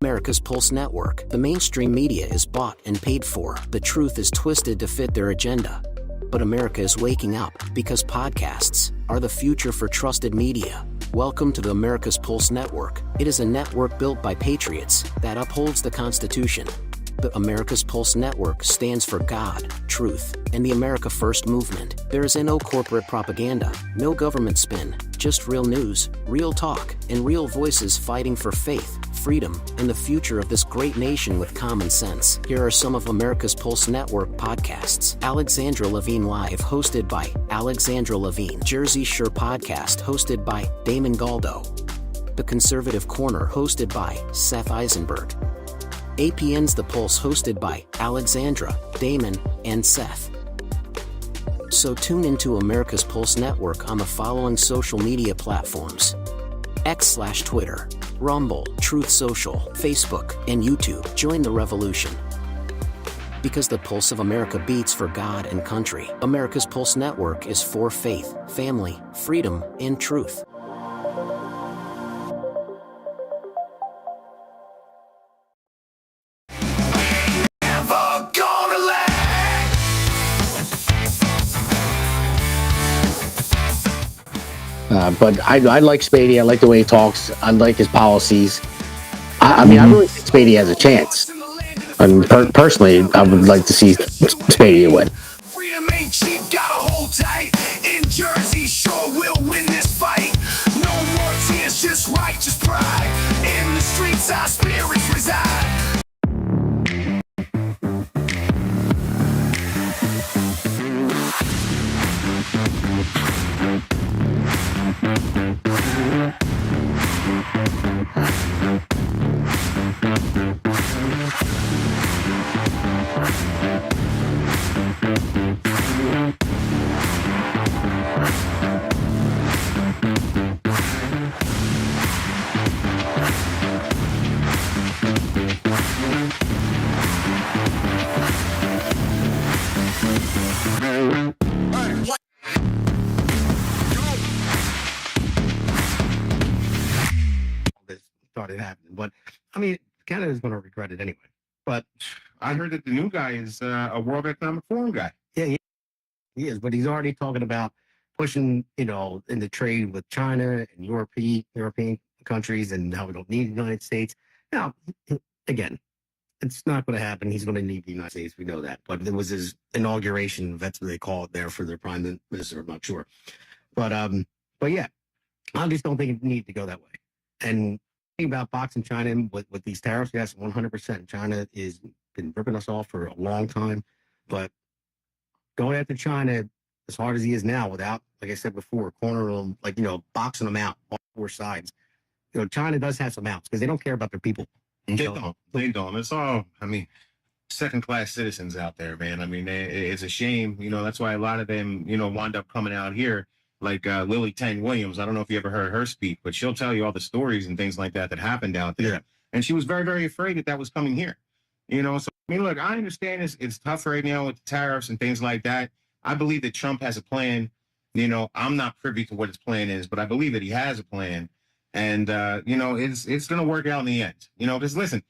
America's Pulse Network. The mainstream media is bought and paid for. The truth is twisted to fit their agenda. But America is waking up because podcasts are the future for trusted media. Welcome to the America's Pulse Network. It is a network built by patriots that upholds the Constitution. The America's Pulse Network stands for God, truth, and the America First movement. There is no corporate propaganda, no government spin, just real news, real talk, and real voices fighting for faith, freedom, and the future of this great nation with common sense. Here are some of America's Pulse Network podcasts. Alexandra Levine Live, hosted by Alexandra Levine. Jersey Shore Podcast, hosted by Damon Galdo. The Conservative Corner, hosted by Seth Eisenberg. APN's The Pulse, hosted by Alexandra, Damon, and Seth. So tune into America's Pulse Network on the following social media platforms: X/Twitter, Rumble, Truth Social, Facebook, and YouTube. Join the revolution. Because the pulse of America beats for God and country. America's Pulse Network is for faith, family, freedom, and truth. But I like Spady. I like the way he talks. I like his policies. I mean, I really think Spady has a chance. And personally, I would like to see Spady win. Freedom ain't cheap, gotta hold tight. In Jersey Shore, we'll win this fight. No more tears, just righteous pride. In the streets, our spirits reside. Started happening, but I mean, Canada's going to regret it anyway. But I heard that the new guy is a World Economic Forum guy. Yeah, he is. But he's already talking about pushing, in the trade with China and European countries, and how we don't need the United States. Now, again, it's not going to happen. He's going to need the United States. We know that. But it was his inauguration. That's what they call it there for their prime minister. I'm not sure. But yeah, I just don't think it needs to go that way. And about boxing China with these tariffs, yes, 100%. China has been ripping us off for a long time, but going after China as hard as he is now, without, like I said before, cornering them, boxing them out on four sides. China does have some outs because they don't care about their people. They don't. It's all, second-class citizens out there, man. I mean, it's a shame. That's why a lot of them, wind up coming out here. Like Lily Tang Williams, I don't know if you ever heard her speak, but she'll tell you all the stories and things like that happened out there. Yeah. And she was very, very afraid that was coming here. So, look, I understand it's tough right now with the tariffs and things like that. I believe that Trump has a plan. I'm not privy to what his plan is, but I believe that he has a plan. And, it's going to work out in the end. Because listen,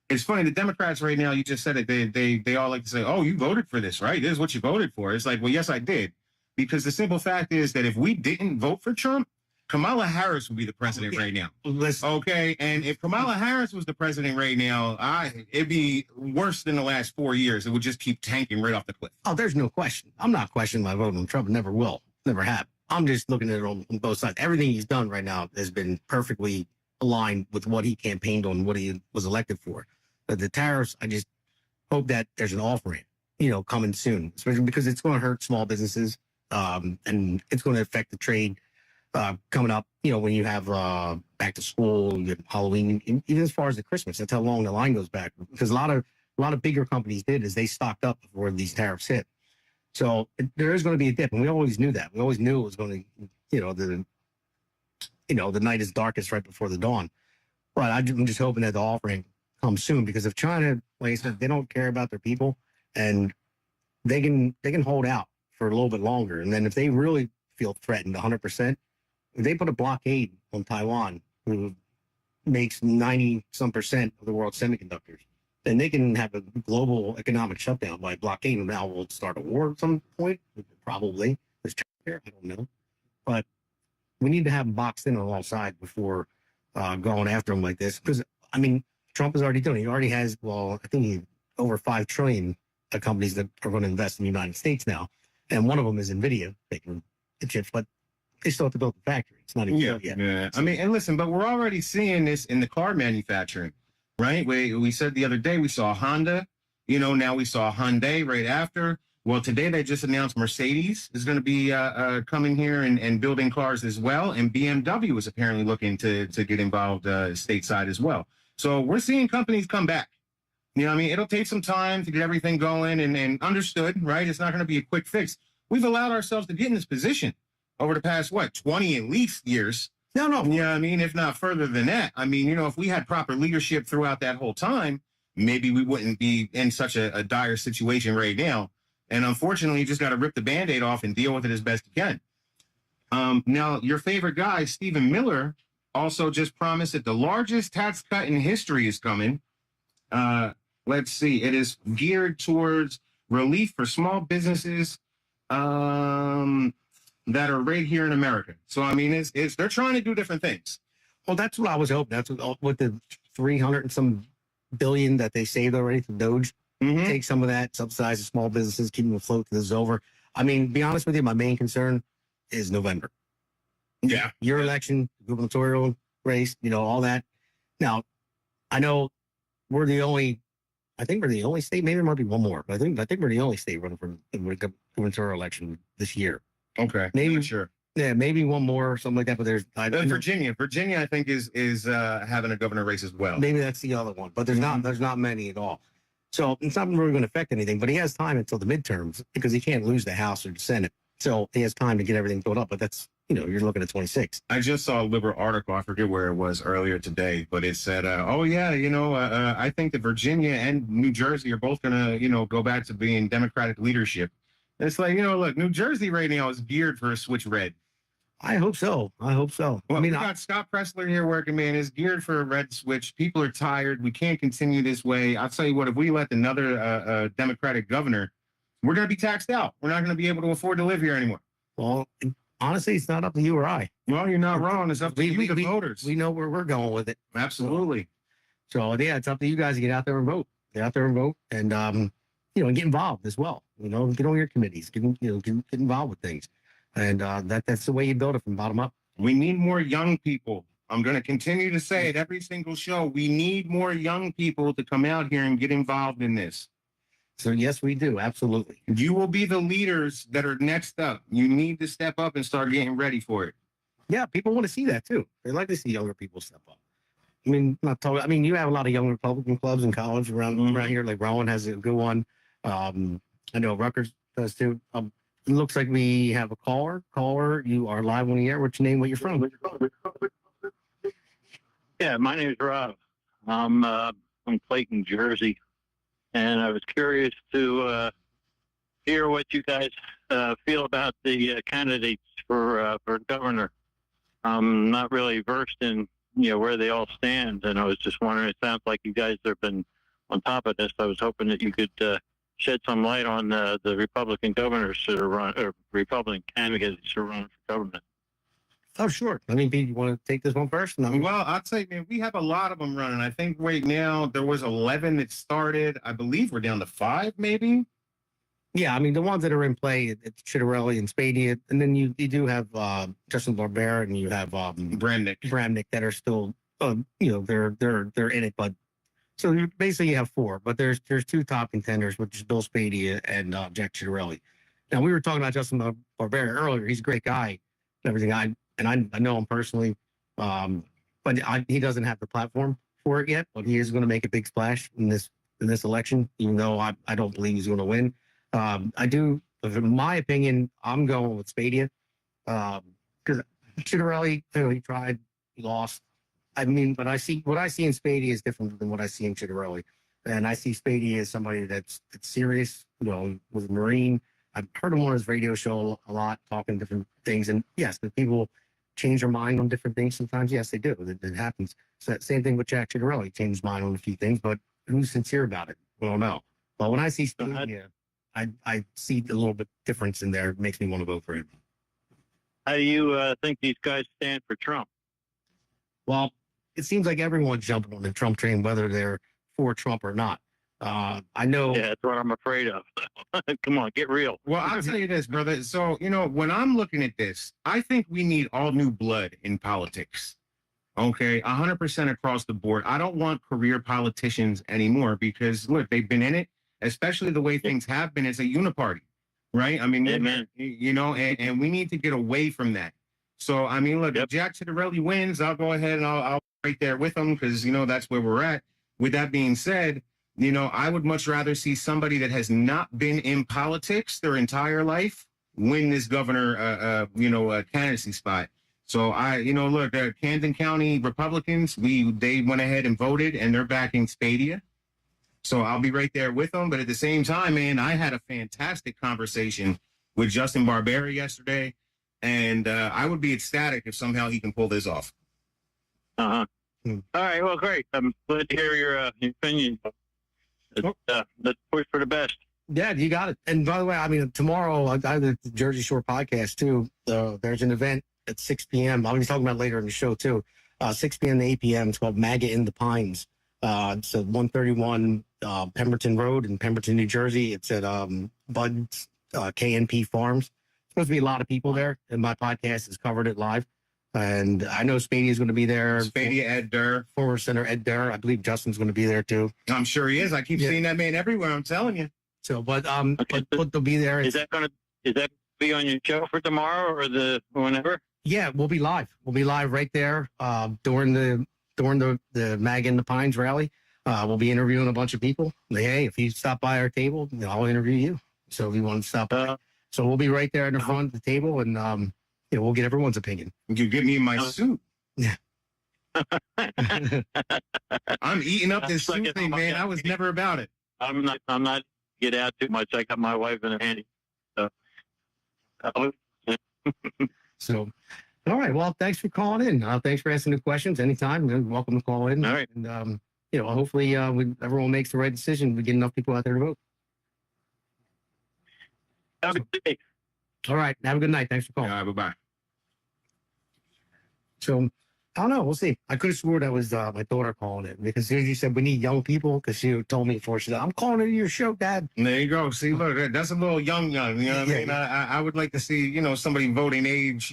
it's funny, the Democrats right now, you just said it, they all like to say, oh, you voted for this, right? This is what you voted for. It's like, well, yes, I did. Because the simple fact is that if we didn't vote for Trump, Kamala Harris would be the president right now. Okay, and if Kamala Harris was the president right now, it'd be worse than the last 4 years. It would just keep tanking right off the cliff. Oh, there's no question. I'm not questioning my vote on Trump. Never will. Never have. I'm just looking at it on both sides. Everything he's done right now has been perfectly aligned with what he campaigned on, what he was elected for. But the tariffs, I just hope that there's an off-ramp, coming soon, especially because it's going to hurt small businesses. And it's going to affect the trade coming up, when you have back to school, you have Halloween, even as far as the Christmas. That's how long the line goes back. Because a lot of bigger companies did is they stocked up before these tariffs hit. So there is going to be a dip, and we always knew that. We always knew it was going to, the night is darkest right before the dawn. But I'm just hoping that the off-ramp comes soon, because if China, like I said, they don't care about their people, and they can hold out for a little bit longer. And then if they really feel threatened 100%, if they put a blockade on Taiwan, makes 90% of the world's semiconductors. And they can have a global economic shutdown by blockade. Now we'll start a war at some point, probably. There's China, I don't know. But we need to have them boxed in on all sides before going after them like this. Because, I mean, Trump has already done it. He already has, well, I think he over 5 trillion companies that are going to invest in the United States now. And one of them is NVIDIA making the chips, but they still have to build the factory. It's not even built yet. Yeah. I mean, and listen, but we're already seeing this in the car manufacturing, right? We said the other day we saw Honda, now we saw Hyundai right after. Well, today they just announced Mercedes is going to be coming here and building cars as well. And BMW is apparently looking to get involved stateside as well. So we're seeing companies come back. You know what I mean? It'll take some time to get everything going and understood, right? It's not going to be a quick fix. We've allowed ourselves to get in this position over the past, 20 at least years. No. You know what I mean? If not further than that. I mean, if we had proper leadership throughout that whole time, maybe we wouldn't be in such a dire situation right now. And unfortunately, you just got to rip the Band-Aid off and deal with it as best you can. Now, your favorite guy, Stephen Miller, also just promised that the largest tax cut in history is coming. Let's see. It is geared towards relief for small businesses that are right here in America. So, I mean, they're trying to do different things. Well, that's what I was hoping. That's what the 300 and some billion that they saved already from Doge. Mm-hmm. Take some of that, subsidize the small businesses, keep them afloat till this is over. I mean, be honest with you, my main concern is November. Yeah. Your election, gubernatorial race, all that. Now, I know I think we're the only state, maybe there might be one more, but I think we're the only state running for the gubernatorial election this year. Okay. Maybe. Not sure. Yeah, maybe one more or something like that, but there's Virginia. Virginia, I think, is having a governor race as well. Maybe that's the other one, but there's not many at all. So it's not really going to affect anything, but he has time until the midterms because he can't lose the House or the Senate. So he has time to get everything built up, but that's, you're looking at 26. I just saw a liberal article, I forget where it was earlier today, but it said, I think that Virginia and New Jersey are both going to, go back to being Democratic leadership. And it's like, look, New Jersey right now is geared for a switch red. I hope so. Well, I mean, we got Scott Pressler here working, man. It's geared for a red switch. People are tired. We can't continue this way. I'll tell you what, if we let another Democratic governor, we're going to be taxed out. We're not going to be able to afford to live here anymore. Well, honestly, it's not up to you or I. Well, you're not wrong. It's up to you, the voters. We know where we're going with it. Absolutely. So, yeah, it's up to you guys to get out there and vote. Get out there and vote and, and get involved as well. Get on your committees. Get involved with things. And that's the way you build it from bottom up. We need more young people. I'm going to continue to say it every single show. We need more young people to come out here and get involved in this. So, yes, we do. Absolutely. You will be the leaders that are next up. You need to step up and start getting ready for it. Yeah, people want to see that, too. They like to see younger people step up. I mean, you have a lot of young Republican clubs in college around here. Like Rowan has a good one. I know Rutgers does, too. It looks like we have a caller. Caller, you are live on the air. What's your name? Where you're from? Yeah, my name is Rob. I'm from Clayton, Jersey, and I was curious to hear what you guys feel about the candidates for governor. I'm not really versed in where they all stand, and I was just wondering. It sounds like you guys have been on top of this. I was hoping that you could shed some light on the Republican governors that are or Republican candidates who are running for government. Oh, sure. I mean, Pete, you want to take this one first? Well, I'd say, man, we have a lot of them running. I think right now there was 11 that started. I believe we're down to 5, maybe. Yeah, I mean, the ones that are in play, it's Chitterelli and Spady, and then you do have Justin Barbera and you have Bramnick that are still, they're in it, but so you basically have 4, but there's 2 top contenders, which is Bill Spady and Jack Chitterelli. Now, we were talking about Justin Barbera earlier. He's a great guy and everything. I know him personally, but he doesn't have the platform for it yet, but he is going to make a big splash in this election, even though I don't believe he's going to win. I do, in my opinion, I'm going with Spady because Chitterelli, he tried, he lost. I mean, but what I see in Spady is different than what I see in Chitterelli. And I see Spady as somebody that's serious, was a Marine. I've heard him on his radio show a lot, talking different things. And yes, the people change their mind on different things sometimes? Yes, they do. It happens. So that same thing with Jack Citarelli. He changed his mind on a few things, but who's sincere about it? We don't know. But when I see Spadia, I see a little bit difference in there. It makes me want to vote for him. How do you think these guys stand for Trump? Well, it seems like everyone's jumping on the Trump train, whether they're for Trump or not. I know. Yeah, that's what I'm afraid of. Come on, get real. Well, I'll tell you this, brother. So, when I'm looking at this, I think we need all new blood in politics. Okay, 100% across the board. I don't want career politicians anymore because, look, they've been in it, especially the way things have been. It's a uniparty, right? I mean, Amen. And we need to get away from that. So, I mean, look, if Jack Citarelli wins, I'll go ahead and I'll be right there with him because, that's where we're at. With that being said, I would much rather see somebody that has not been in politics their entire life win this governor, candidacy spot. So look, Camden County Republicans, they went ahead and voted and they're backing Spadia. So I'll be right there with them. But at the same time, man, I had a fantastic conversation with Justin Barbera yesterday. And I would be ecstatic if somehow he can pull this off. Uh-huh. All right. Well, great. I'm glad to hear your opinion. Let's push for the best. Yeah, you got it. And by the way, I mean, tomorrow, I have the Jersey Shore podcast, too. There's an event at 6 p.m. I'll be talking about later in the show, too. 6 p.m. to 8 p.m. It's called MAGA in the Pines. It's at 131 Pemberton Road in Pemberton, New Jersey. It's at Bud's KNP Farms. Supposed to be a lot of people there, and my podcast has covered it live. And I know Spadia is going to be there. Spadia, Ed Durr. Former Senator Ed Durr. I believe Justin's going to be there, too. I'm sure he is. I keep seeing that man everywhere. I'm telling you. So, but they'll be there. Is that be on your show for tomorrow or whenever? Yeah, we'll be live. We'll be live right there during the MAGA in the Pines rally. We'll be interviewing a bunch of people. Hey, if you stop by our table, I'll interview you. So if you want to stop by. So we'll be right there in the front of the table, and we'll get everyone's opinion. You give me my suit. Yeah. I'm eating up this suit thing, man. I was never about it. I'm not get out too much. I got my wife in a handy. So, all right. Well, thanks for calling in. Thanks for asking the questions. Anytime, you're welcome to call in. All right. And hopefully, everyone makes the right decision. We get enough people out there to vote. Have a good day. All right. Have a good night. Thanks for calling. All right, bye-bye. So, I don't know. We'll see. I could have swore that was my daughter calling it because she said we need young people because she told me before. She said, I'm calling into your show, Dad. There you go. See, look, that's a little young. You know what I mean? I would like to see, somebody voting age,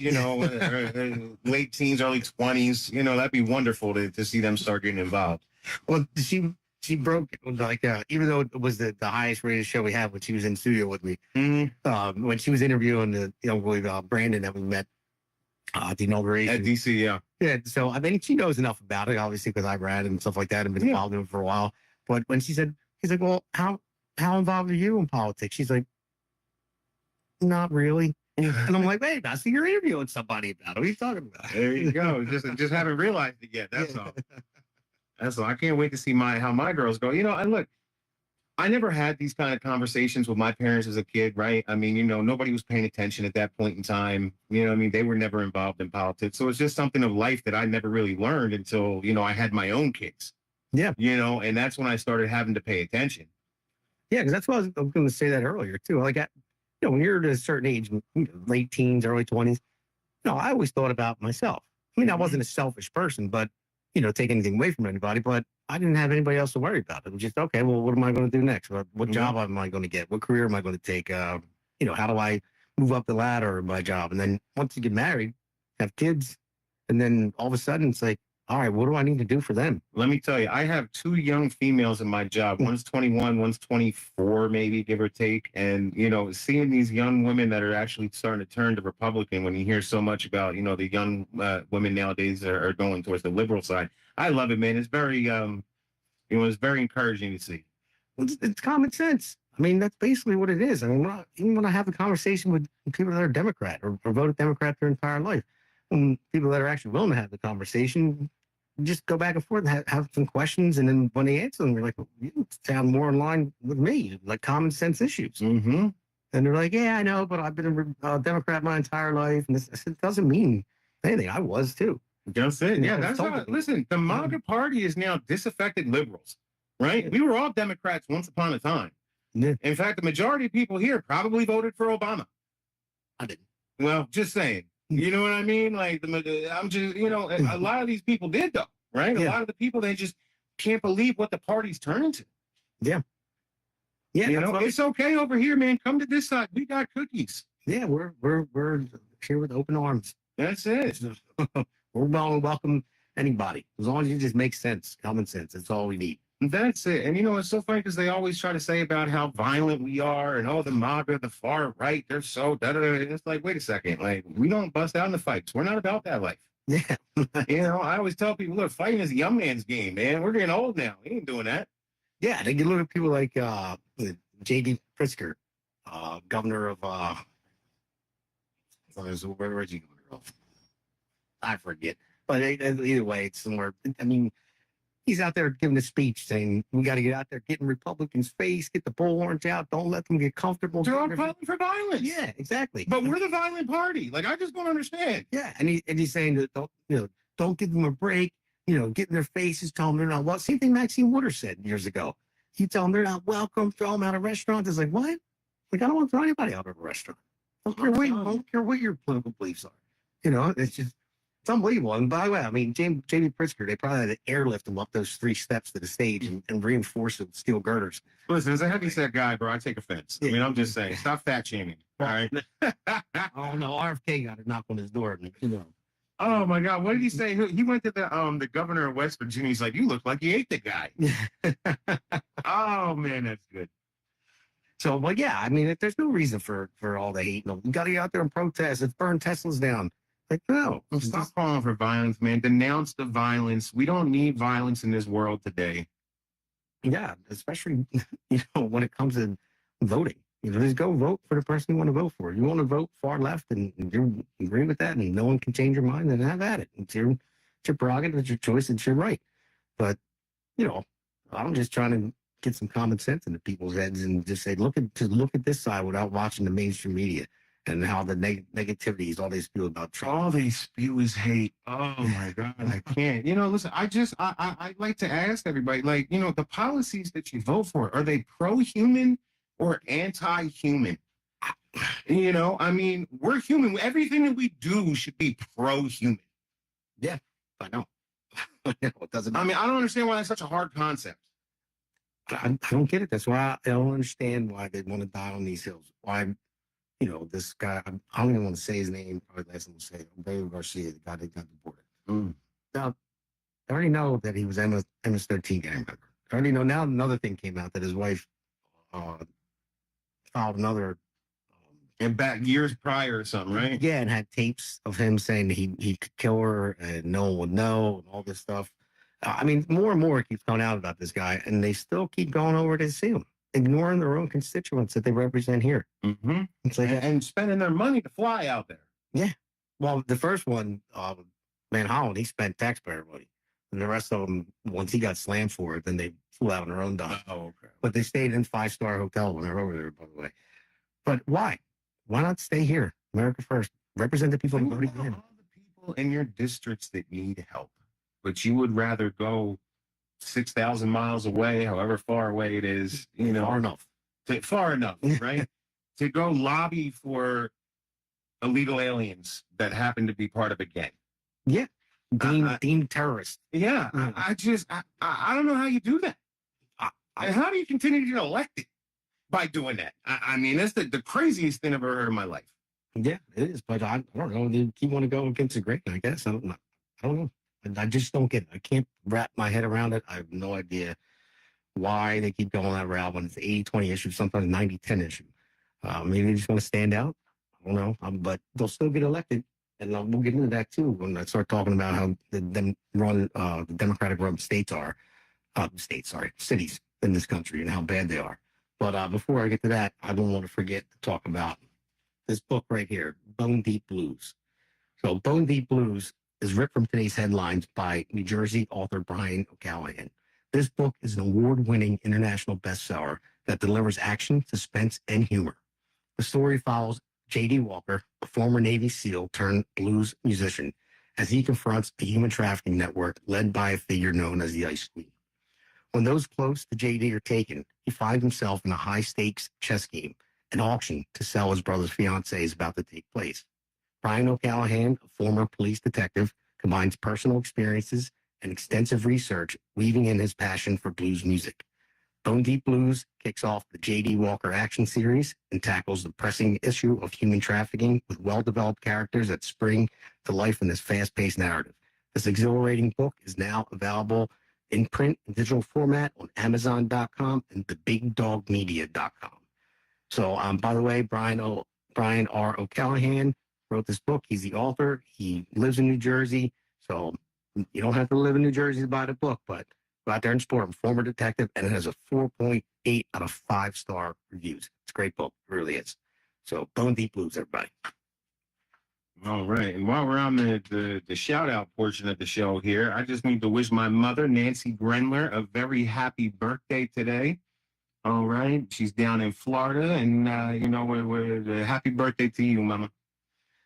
late teens, early 20s. That'd be wonderful to see them start getting involved. Well, she broke like even though it was the highest rated show we had when she was in studio with me. Mm-hmm. When she was interviewing with Brandon that we met at the inauguration at DC, yeah. Yeah, so I mean, she knows enough about it, obviously, because I've read and stuff like that and been involved in it for a while. But when he's like, well, how involved are you in politics? She's like, not really. And I'm like, wait, I see you're interviewing somebody about it. What are you talking about? There you go. Just haven't realized it yet. That's all. That's all. I can't wait to see how my girls go. And look, I never had these kind of conversations with my parents as a kid, right? I mean, nobody was paying attention at that point in time. They were never involved in politics. So it's just something of life that I never really learned until, I had my own kids. Yeah. And that's when I started having to pay attention. Yeah, because that's what I was going to say that earlier, too. Like, when you're at a certain age, late teens, early 20s, I always thought about myself. I mean, I wasn't a selfish person, but, take anything away from anybody, but I didn't have anybody else to worry about. It was just, okay, well, what am I going to do next? What job am I going to get? What career am I going to take? How do I move up the ladder in my job? And then once you get married, have kids, and then all of a sudden it's like, all right, what do I need to do for them? Let me tell you, I have two young females in my job. One's 21, one's 24, maybe, give or take. And, seeing these young women that are actually starting to turn to Republican when you hear so much about, the young women nowadays are going towards the liberal side. I love it, man. It's very, it's very encouraging to see. It's common sense. I mean, that's basically what it is. I mean, even when I have a conversation with people that are Democrat or voted Democrat their entire life, and people that are actually willing to have the conversation, just go back and forth and have some questions. And then when they answer them, you're like, well, you sound more in line with me, like common sense issues. Mm-hmm. And they're like, yeah, I know, but I've been a Democrat my entire life. And this, it doesn't mean anything, I was too. Just it. Yeah, I was that's told how. to be. Listen, the MAGA party is now disaffected liberals, right? Yeah. We were all Democrats once upon a time. Yeah. In fact, the majority of people here probably voted for Obama. I didn't. Well, just saying. You know what I mean? Like, I'm just, a lot of these people did, though, right? A Yeah. lot of the people, they just can't believe what the party's turned to. Yeah. Yeah. It's okay over here, man. Come to this side. We got cookies. Yeah, we're here with open arms. That's it. We're welcome anybody as long as you just make sense, common sense. That's all we need. That's it. And it's so funny because they always try to say about how violent we are and the MAGA, the far right, they're so da-da-da. It's like, wait a second. Like, we don't bust out in the fights. We're not about that life. Yeah. I always tell people, look, fighting is a young man's game, man. We're getting old now. We ain't doing that. Yeah, they can look at people like J.D. Pritzker, governor of where is he governor of? I forget. But either way, it's somewhere. I mean, he's out there giving a speech saying we got to get out there, get in Republicans' face, get the bullhorns out, don't let them get comfortable. They're all calling for violence. Yeah, exactly. But we're the violent party. Like, I just don't understand. Yeah, and he's saying that don't give them a break. Get in their faces, tell them they're not. Well, same thing Maxine Waters said years ago. You tell them they're not welcome, throw them out of restaurants. It's like, what? Like, I don't want to throw anybody out of a restaurant. I don't care what your political beliefs are. It's just, it's unbelievable. And by the way, I mean, J.D. Pritzker, they probably had to airlift him up those 3 steps to the stage and reinforce it with steel girders. Listen, as a heavyset guy, bro, I take offense. I mean, I'm just saying, stop fat shaming. All right. Oh no, RFK got a knock on his door. Oh my God, what did he say? He went to the governor of West Virginia. He's like, you look like you ate the guy. Oh man, that's good. So, but yeah, I mean, there's no reason for all the hate. You got to get out there and protest. Let's burn Teslas down. Like, no. Stop calling for violence, man. Denounce the violence. We don't need violence in this world today. Yeah, especially, when it comes to voting. Just go vote for the person you want to vote for. You want to vote far left and you agree with that and no one can change your mind, then have at it. It's your prerogative, it's your choice, it's your right. But, I'm just trying to get some common sense into people's heads and just say, look at this side without watching the mainstream media and how the negativities, all they spew about Trump. All they spew is hate. Oh my God, I can't. Listen, I like to ask everybody, like, the policies that you vote for, are they pro-human or anti-human? I mean, we're human. Everything that we do should be pro-human. Yeah, I know. It doesn't. I mean, I don't understand why that's such a hard concept. I don't get it. That's why I don't understand why they want to die on these hills. Why, this guy, I don't even want to say his name. Probably last time to say David Garcia, the guy that got deported. Now, I already know that he was MS-13 gang member. I already know now another thing came out that his wife filed another. And back years prior or something, right? Yeah, and had tapes of him saying that he could kill her and no one would know and all this stuff. I mean, more and more keeps coming out about this guy, and they still keep going over to see him, ignoring their own constituents that they represent here. Mm-hmm. It's like, and spending their money to fly out there. Yeah. Well, the first one, Van Holland, he spent taxpayer money. And the rest of them, once he got slammed for it, then they flew out on their own dime. Oh, okay. But they stayed in 5-star hotel when they were over there, by the way. But why? Why not stay here? America first. Represent the people who voted in. All the people in your districts that need help, but you would rather go 6,000 miles away, however far away it is, Far enough. Far enough, right? To go lobby for illegal aliens that happen to be part of a gang. Yeah. Deemed terrorists. Yeah. I don't know how you do that. And how do you continue to get elected by doing that? I mean, that's the craziest thing I've ever heard in my life. Yeah, it is. But I don't know. They keep want to go against the grain, I guess. I don't know. I just don't get it. I can't wrap my head around it. I have no idea why they keep going that route when it's 80-20 issue, sometimes 90-10 issue. Maybe they just want to stand out. I don't know. But they'll still get elected. And we'll get into that too when I start talking about how the Democratic run states are. Cities in this country and how bad they are. But before I get to that, I don't want to forget to talk about this book right here, Bone Deep Blues. So Bone Deep Blues is ripped from today's headlines by New Jersey author Brian O'Callahan. This book is an award-winning international bestseller that delivers action, suspense, and humor. The story follows J.D. Walker, a former Navy SEAL turned blues musician, as he confronts a human trafficking network led by a figure known as the Ice Queen. When those close to JD are taken, he finds himself in a high-stakes chess game. An auction to sell his brother's fiancée is about to take place. Brian O'Callahan, a former police detective, combines personal experiences and extensive research, weaving in his passion for blues music. Bone Deep Blues kicks off the J.D. Walker action series and tackles the pressing issue of human trafficking with well-developed characters that spring to life in this fast-paced narrative. This exhilarating book is now available in print and digital format on Amazon.com and thebigdogmedia.com. So, by the way, Brian R. O'Callahan wrote this book. He's the author. He lives in New Jersey. So you don't have to live in New Jersey to buy the book, but go out there and support him. Former detective, and it has a 4.8 out of 5-star reviews. It's a great book. It really is. So Bone Deep Blues, everybody. All right. And while we're on the shout out portion of the show here, I just need to wish my mother, Nancy Grenler, a very happy birthday today. All right. She's down in Florida, and, we're happy birthday to you, Mama.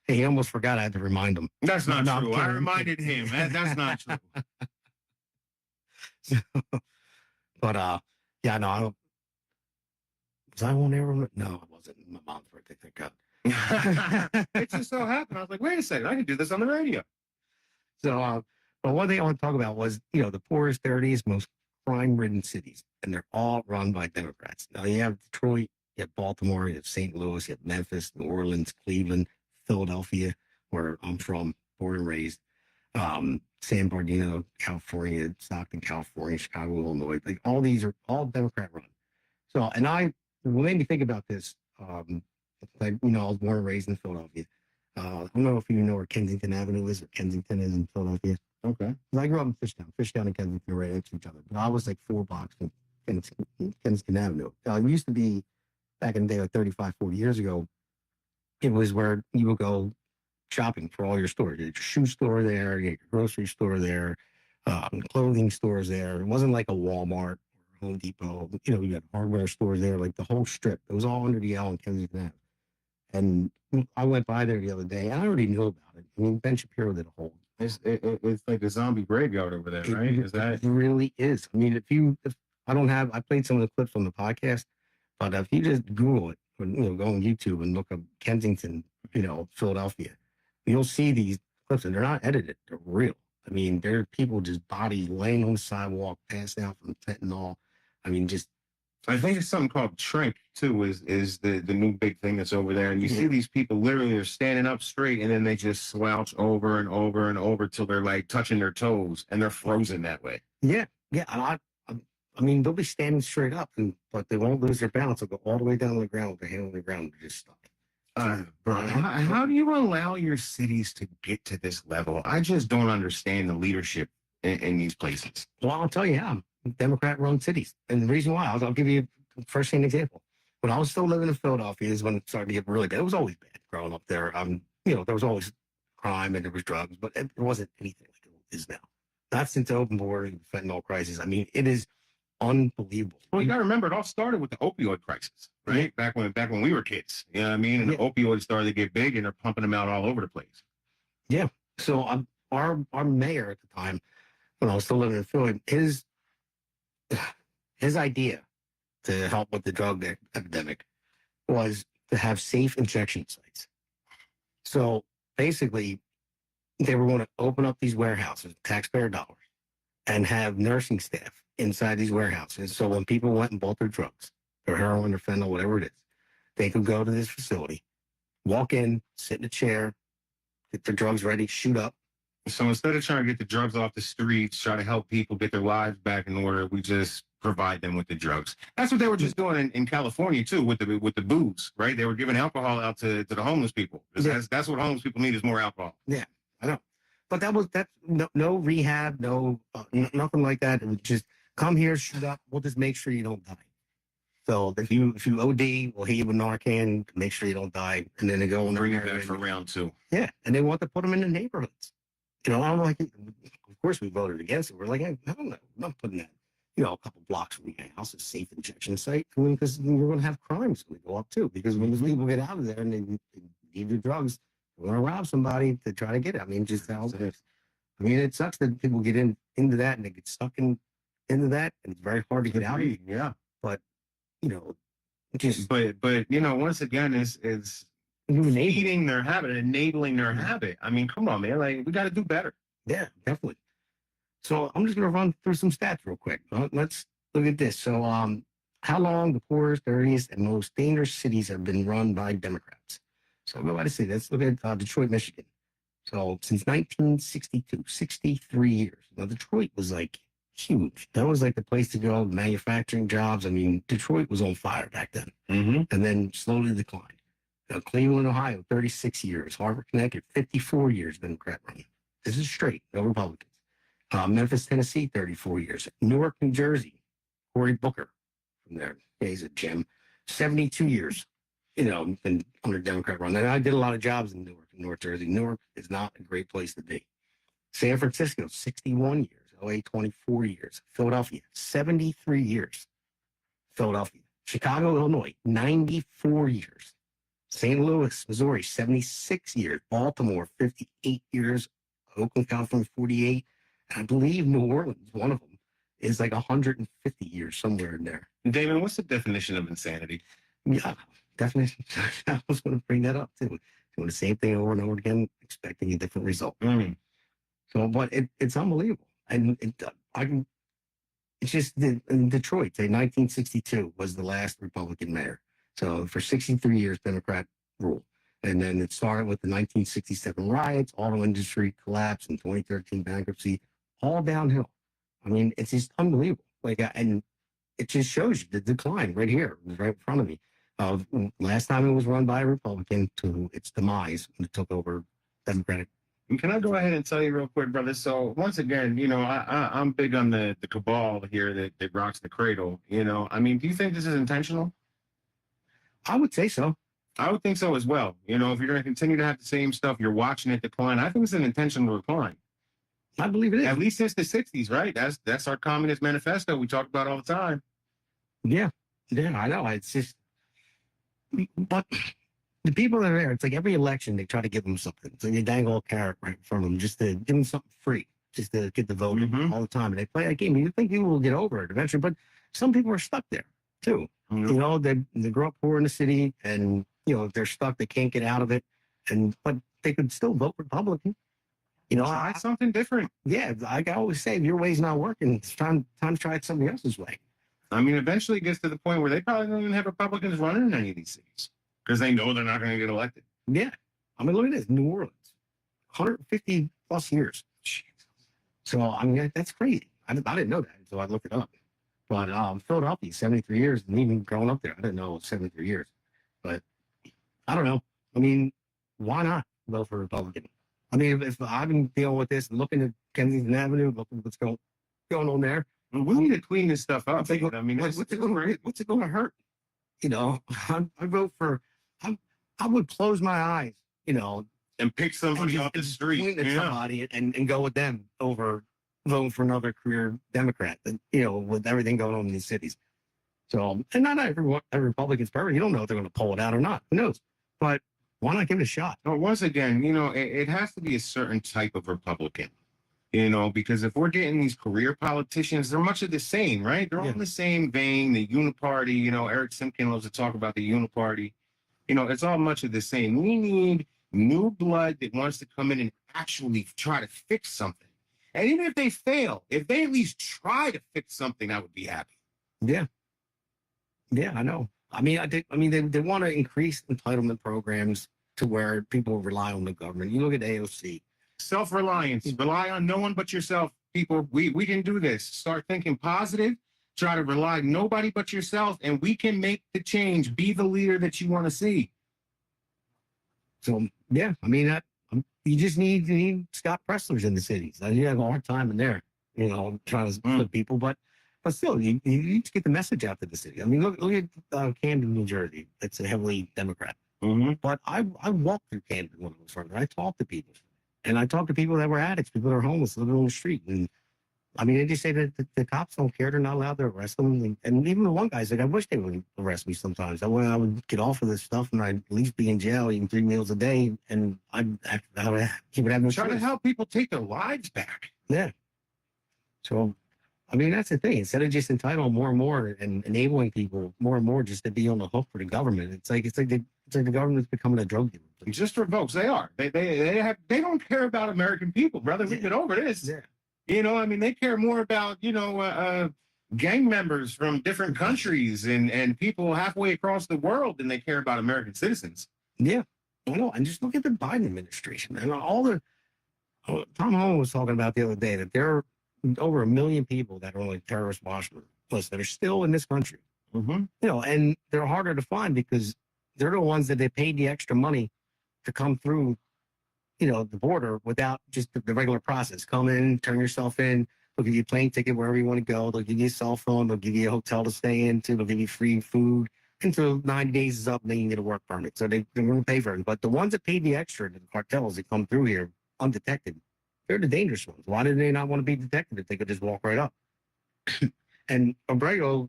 Hey, he almost forgot I had to remind him. That's not true. I reminded him. That's not true. But, yeah, no, I don't. Was I on air? No, I wasn't. My mom's birthday, thank God. It just so happened. I was like, wait a second, I can do this on the radio. So, but one thing I want to talk about was, the poorest, dirtiest, most crime-ridden cities, and they're all run by Democrats. Now, you have Detroit, you have Baltimore, you have St. Louis, you have Memphis, New Orleans, Cleveland, Philadelphia, where I'm from, born and raised, San Bernardino, California, Stockton, California, Chicago, Illinois. Like, all these are all Democrat-run. So, and what made me think about this, I was born and raised in Philadelphia. I don't know if you know where Kensington Avenue is, or Kensington is in Philadelphia. Okay. I grew up in Fishtown. Fishtown and Kensington are right next to each other. But I was like 4 blocks from Kensington Avenue. It used to be, back in the day, like 35, 40 years ago, it was where you would go shopping for all your stores. You had your shoe store there, you had your grocery store there, clothing stores there. It wasn't like a Walmart or Home Depot. You had hardware stores there, like the whole strip. It was all under the L in Kensington Avenue. And I went by there the other day, and I already knew about it. I mean, Ben Shapiro did a whole. It's like a zombie graveyard over there, right? It really is. I mean, if I played some of the clips on the podcast, but if you just Google it, or, go on YouTube and look up Kensington, Philadelphia, you'll see these clips, and they're not edited. They're real. I mean, there are people just bodies laying on the sidewalk, passed out from fentanyl. I mean, I think it's something called Trink too. Is the new big thing that's over there, and you see these people literally they're standing up straight, and then they just slouch over and over and over till they're like touching their toes, and they're frozen that way. Yeah. And I mean, they'll be standing straight up, but they won't lose their balance. They'll go all the way down to the ground with their hand on the ground. They're just stuck. How do you allow your cities to get to this level? I just don't understand the leadership in these places. Well, I'll tell you how. Democrat-run cities. And the reason why, I'll give you a first-hand example. When I was still living in Philadelphia is when it started to get really bad. It was always bad growing up there. There was always crime and there was drugs, but it wasn't anything like it is now. Not since the open border and fentanyl crisis. I mean, it is unbelievable. Well, you got to remember, it all started with the opioid crisis, right? Yeah. Back when we were kids. You know what I mean? And the opioids started to get big, and they're pumping them out all over the place. Yeah. So our mayor at the time, when I was still living in Philly, his idea to help with the drug epidemic was to have safe injection sites. So basically, they were going to open up these warehouses, taxpayer dollars, and have nursing staff inside these warehouses. So when people went and bought their drugs, or heroin or fentanyl, whatever it is, they could go to this facility, walk in, sit in a chair, get their drugs ready, shoot up. So instead of trying to get the drugs off the streets, try to help people get their lives back in order, we just provide them with the drugs. That's what they were just doing in California too, with the booze, right? They were giving alcohol out to the homeless people. That's what homeless people need, is more alcohol. Yeah, I know. But that's no rehab, nothing like that. It was just come here, shoot up. We'll just make sure you don't die. So if you OD, we'll hit you with Narcan to make sure you don't die, and then they go and bring it back for round 2. Yeah, and they want to put them in the neighborhoods. I'm like, of course we voted against it. We're like, I don't know, I'm not putting that, a couple blocks from your house, a safe injection site. I mean, because we're going to have crimes when we go up too. Because when those people get out of there and they need their drugs, We're going to rob somebody to try to get it. I mean, just how it is. I mean, it sucks that people get into that and they get stuck into that, and it's very hard to get out of it. Yeah. But, you know, just But you know, once again, it's feeding their habit, enabling their habit. I mean, come on, man. Like, we got to do better. Yeah, definitely. So I'm just going to run through some stats real quick. Let's look at this. So, how long the poorest, dirtiest, and most dangerous cities have been run by Democrats? So go by the city. Let's look at Detroit, Michigan. So since 1962, 63 years. Now, Detroit was like huge. That was like the place to go, manufacturing jobs. I mean, Detroit was on fire back then, and then slowly declined. Now, Cleveland, Ohio, 36 years. Harvard, Connecticut, 54 years Democrat run. This is straight, no Republicans. Memphis, Tennessee, 34 years. Newark, New Jersey, Cory Booker from there. Yeah, he's a gem. 72 years, you know, been under Democrat run. And I did a lot of jobs in Newark, North Jersey. Newark is not a great place to be. San Francisco, 61 years. LA, 24 years. Philadelphia, 73 years. Philadelphia. Chicago, Illinois, 94 years. St. Louis, Missouri, 76 years. Baltimore, 58 years. Oakland, California, 48. And I believe New Orleans, one of them, is like 150 years, somewhere in there. Damon, what's the definition of insanity? Yeah, definition. I was going to bring that up too. Doing the same thing over and over again, expecting a different result. So, but it's unbelievable. And it's just in Detroit, say 1962 was the last Republican mayor. So for 63 years, Democrat rule. And then it started with the 1967 riots, auto industry collapse, and 2013 bankruptcy, all downhill. I mean, it's just unbelievable. Like, and it just shows you the decline right here, right in front of me. Last time it was run by a Republican to its demise when it took over Democratic. Can I go ahead and tell you real quick, brother? So once again, you know, I'm big on the cabal here that rocks the cradle. You know, I mean, do you think this is intentional? I would say so. I would think so as well. You know, if you're going to continue to have the same stuff, you're watching it decline. I think it's an intentional decline. I believe it is. At least since the 60s, right? That's our Communist Manifesto we talk about all the time. Yeah, I know. It's just, but the people that are there, it's like every election, they try to give them something. So they dangle a carrot right in front of them just to give them something free, just to get the vote all the time. And they play that game. You think people will get over it eventually, but some people are stuck there too. You know, they grow up poor in the city, and you know, if they're stuck, they can't get out of it. But they could still vote Republican. You know, try something different. Yeah, I always say, if your way's not working, it's time to try somebody else's way. I mean, eventually it gets to the point where they probably don't even have Republicans running in any of these cities because they know they're not going to get elected. Yeah. I mean, look at this, New Orleans, 150 plus years. So, I mean, that's crazy. I didn't know that, so I looked it up. But Philadelphia, 73 years, and even growing up there, I didn't know it was 73 years. But I don't know. I mean, why not vote for Republican? I mean, if I've been dealing with this and looking at Kensington Avenue, looking at what's going on there. We need to clean this stuff up. I mean, what's it going to hurt? You know, I vote for, I would close my eyes, you know, and pick somebody off the street, point at somebody and go with them over voting for another career Democrat, you know, with everything going on in these cities. So, and not every Republican's perfect. You don't know if they're going to pull it out or not. Who knows? But why not give it a shot? Well, once again, you know, it has to be a certain type of Republican, you know, because if we're getting these career politicians, they're much of the same, right? They're all in the same vein, the uniparty, you know, Eric Simkin loves to talk about the uniparty. You know, it's all much of the same. We need new blood that wants to come in and actually try to fix something. And even if they fail, if they at least try to fix something, I would be happy. Yeah. Yeah, I know. I mean, they want to increase entitlement programs to where people rely on the government. You look at AOC. Self-reliance. Rely on no one but yourself, people. We can do this. Start thinking positive. Try to rely on nobody but yourself, and we can make the change. Be the leader that you want to see. So, yeah, I mean, you just need Scott Presslers in the cities. You have a hard time in there, you know, trying to put people, but still, you need to get the message out to the city. I mean, look at Camden, New Jersey. It's a heavily Democrat. But I walked through Camden when I was from there. I talked to people. And I talked to people that were addicts, people that are homeless, living on the street. And I mean, they just say that the cops don't care. They're not allowed to arrest them. And even the one guy's like, I wish they would arrest me sometimes. I would get off of this stuff and I'd at least be in jail eating 3 meals a day. And he would have no Trying to choice. help people take their lives back. Yeah. So, I mean, that's the thing. Instead of just entitling more and more and enabling people more and more just to be on the hook for the government, it's like the government's becoming a drug dealer. Just for votes, they are. They don't care about American people, brother. We've been over this. Yeah. You know, I mean, they care more about, gang members from different countries and people halfway across the world than they care about American citizens. Yeah. I know. And just look at the Biden administration and all the Tom Holland was talking about the other day that there are over 1 million people that are on like terrorist watch lists that are still in this country. Mm-hmm. You know, and they're harder to find because they're the ones that they paid the extra money to come through, you know, the border without just the regular process. Come in, turn yourself in, they'll give you a plane ticket wherever you want to go. They'll give you a cell phone. They'll give you a hotel to stay into. They'll give you free food until 90 days is up. And then you get a work permit. So they're going to pay for it. But the ones that paid the extra, the cartels that come through here undetected, they're the dangerous ones. Why did they not want to be detected if they could just walk right up? And Abrego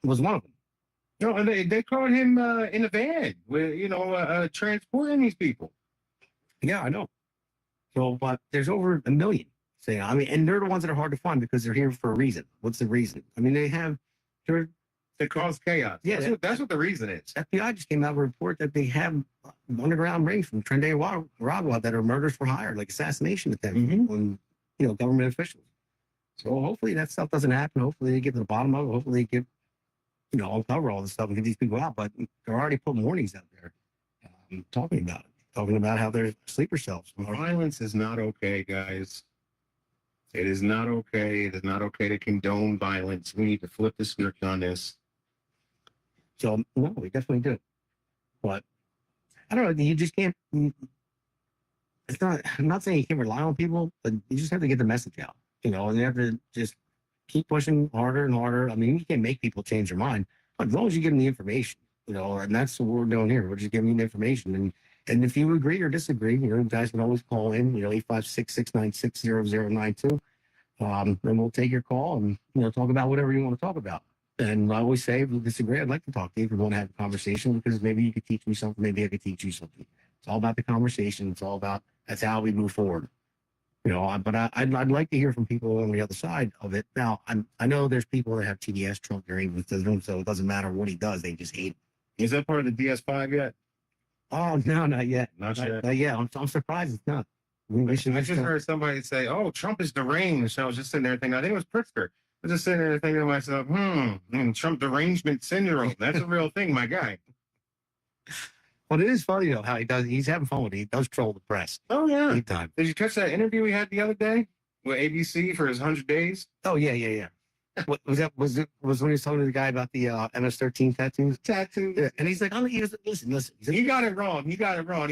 was one of them. No, and they caught him in a van with, transporting these people. Yeah, I know. So, but there's over 1 million. So, I mean, and they're the ones that are hard to find because they're here for a reason. What's the reason? I mean, they're To cause chaos. Yeah, that's what the reason is. FBI just came out with a report that they have underground rings from Trinidad and Nicaragua that are murders for hire, like assassination attempts on, government officials. So hopefully that stuff doesn't happen. Hopefully they get to the bottom of it. Hopefully they get, uncover all this stuff and get these people out. But they're already putting warnings out there talking about how they're sleeper cells. Violence is not okay, guys. It is not okay. It is not okay to condone violence. We need to flip the script on this. So, no, we definitely do. But I don't know. You just can't. It's not. I'm not saying you can't rely on people, but you just have to get the message out. And you have to just keep pushing harder and harder. I mean, you can't make people change their mind, but as long as you give them the information, and that's what we're doing here. We're just giving you the information. And if you agree or disagree, you guys can always call in, 856-696-0092. And we'll take your call and, talk about whatever you want to talk about. And I always say, if you disagree, I'd like to talk to you if you want to have a conversation, because maybe you could teach me something. Maybe I could teach you something. It's all about the conversation. It's all about, that's how we move forward. But I'd like to hear from people on the other side of it. Now, I know there's people that have TDS Trump hearing with them, so it doesn't matter what he does. They just hate it. Is that part of the DS5 yet? Oh, no, not yet. Not yet. Yeah, I'm surprised it's not. I just heard somebody say, "Oh, Trump is deranged." I was just sitting there thinking, I think it was Pritzker. I was just sitting there thinking to myself, Trump derangement syndrome. That's a real thing, my guy. But it is funny, though, how he's having fun with it. He does troll the press. Oh, yeah. Big time. Did you catch that interview he had the other day with ABC for his 100 days? Oh, yeah. What was that? Was when he was talking to the guy about the MS-13 tattoos? Yeah. And he's like, listen. He got it wrong. He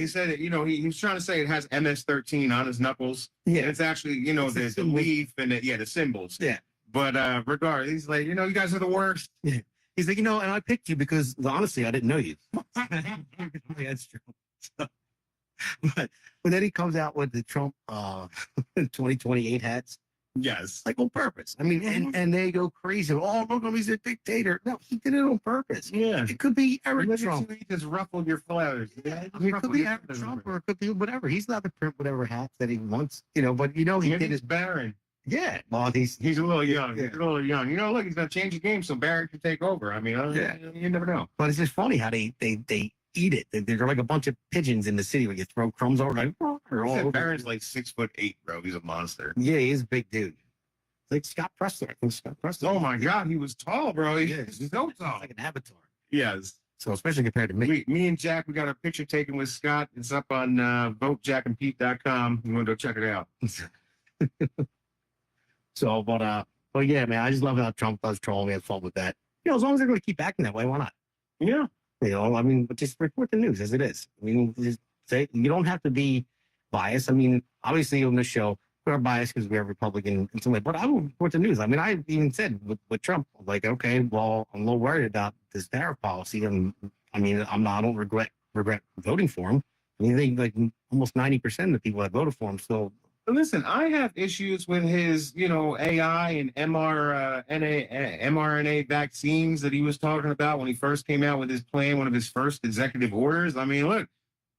said it, he was trying to say it has MS-13 on his knuckles. Yeah. And it's actually, the leaf and the symbols. Yeah. But regardless, he's like, you guys are the worst. Yeah. He's like, and I picked you because, honestly, I didn't know you. That's true. So, but then he comes out with the Trump 2028 hats. Yes. Like on purpose. I mean, and they go crazy. Oh, look, he's a dictator. No, he did it on purpose. Yeah. It could be Eric Trump. He just ruffled your flowers. Yeah, I mean, it could be Eric Trump or it could be whatever. He's allowed to print whatever hats that he wants, but he did his Barron. Yeah. Well, he's a little young. Yeah. He's a little young. Look, he's going to change the game so Barron can take over. I mean, you never know. But it's just funny how they eat it. They're like a bunch of pigeons in the city where you throw crumbs over. Like, Barron's like 6'8", bro. He's a monster. Yeah, he is a big dude. Like Scott Preston. I think Scott Preston. Oh my God, he was tall, bro. He's so tall. Like an avatar. Yes. So especially compared to me. Me and Jack, we got a picture taken with Scott. It's up on votejackandpete.com. You want to go check it out. So, but yeah, man, I just love how Trump does troll. We have fun with that. As long as they're going to keep acting that way, why not? Yeah. I mean, but just report the news as it is. I mean, just say, you don't have to be biased. I mean, obviously on this show, we're biased because we're Republican in some way, but I will report the news. I mean, I even said with Trump, like, okay, well, I'm a little worried about this tariff policy. And I don't regret voting for him. I mean, I think like almost 90% of the people that voted for him still Listen, I have issues with his, AI and mRNA vaccines that he was talking about when he first came out with his plan, one of his first executive orders. I mean, look,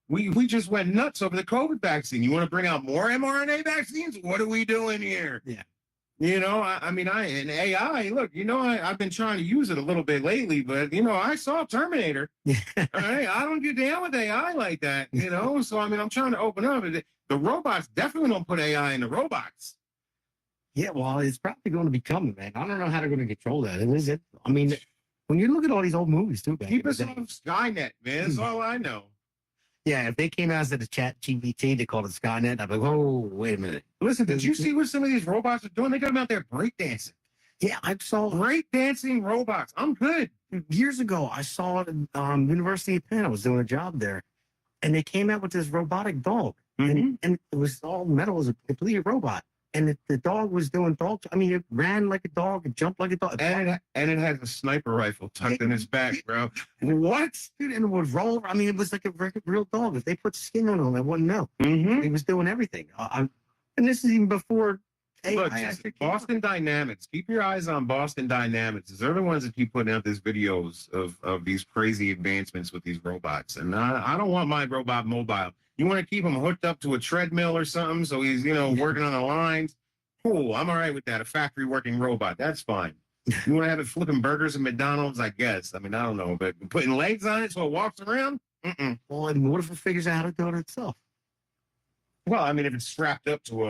we just went nuts over the COVID vaccine. You want to bring out more mRNA vaccines? What are we doing here? Yeah. And AI, look, I've been trying to use it a little bit lately, but, I saw Terminator. Yeah. All right, I don't get down with AI like that, So, I'm trying to open up. The robots definitely don't put AI in the robots. Yeah, well, it's probably going to be coming, man. I don't know how they're going to control that. Is it? I mean, when you look at all these old movies, too, man. Keep us off Skynet, man. That's all I know. Yeah, if they came out as a chat GPT, they called it Skynet, I'd be like, oh, wait a minute. Listen, did you see what some of these robots are doing? They got them out there breakdancing. Yeah, I saw breakdancing robots. I'm good. Years ago, I saw it at University of Penn. I was doing a job there, and they came out with this robotic dog, and it was all metal. It was a complete robot. And the dog was doing dog. I mean, it ran like a dog, it jumped like a dog. And it has a sniper rifle tucked in his back, bro. What? Dude, and it would roll. I mean, it was like a real dog. If they put skin on him, I wouldn't know. He was doing everything. And this is even before Look, Boston Dynamics. Keep your eyes on Boston Dynamics. They're the ones that keep putting out these videos of these crazy advancements with these robots. And I don't want my robot mobile. You want to keep him hooked up to a treadmill or something so he's, working on the lines? Cool, I'm all right with that. A factory working robot, that's fine. You want to have it flipping burgers at McDonald's? I guess. I mean, I don't know. But putting legs on it so it walks around? Well, and what if it figures out how to do it itself? Well, I mean, if it's strapped up to